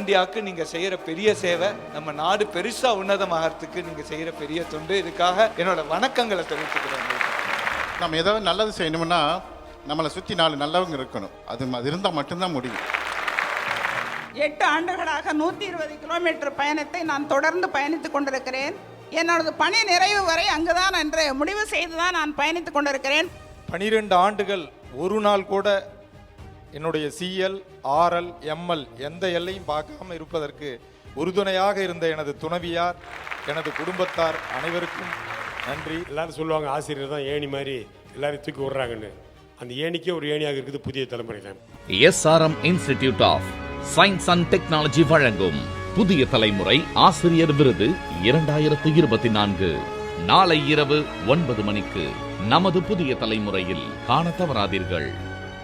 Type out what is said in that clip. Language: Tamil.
இந்தியாவுக்கு நீங்க செய்யற பெரிய சேவை, நம்ம நாடு பெருசா உன்னதமாகறதுக்கு நீங்க செய்யற பெரிய தொண்டு. இதுக்காக என்னோட வணக்கங்களை தெரிவித்துக்கிறேன். நம்ம ஏதாவது நல்லது செய்யணும்னா நம்மளை சுற்றி 4 நல்லவங்க இருக்கணும். அது இருந்தால் மட்டும்தான் முடியும். 8 ஆண்டுகளாக 120 கிலோமீட்டர் பயணத்தை நான் தொடர்ந்து பயணித்துக் கொண்டிருக்கிறேன். என்னோட பணி நிறைவு வரை அங்குதான் என்று முடிவு செய்துதான் நான் பயணித்துக் கொண்டிருக்கிறேன். 12 ஆண்டுகள் ஒரு நாள் கூட என்னுடைய CL, RL, ML எந்த எல்லையும் பார்க்காம இருப்பதற்கு உறுதுணையாக இருந்த எனது துணைவியார், எனது குடும்பத்தார் அனைவருக்கும் நன்றி. எல்லாரும் சொல்லுவாங்க ஆசிரியர் தான் ஏணி மாதிரி எல்லாரும் தூக்கி விடுறாங்கன்னு. அந்த ஏணிக்கே ஒரு ஏணியாக இருக்குது புதிய தலைமுறை தான். SRM institute of science and technology வழங்கும் புதிய தலைமுறை ஆசிரியர் விருது 2024 நாளை இரவு 9 மணிக்கு நமது புதிய தலைமுறையில் காண தவறாதீர்கள்.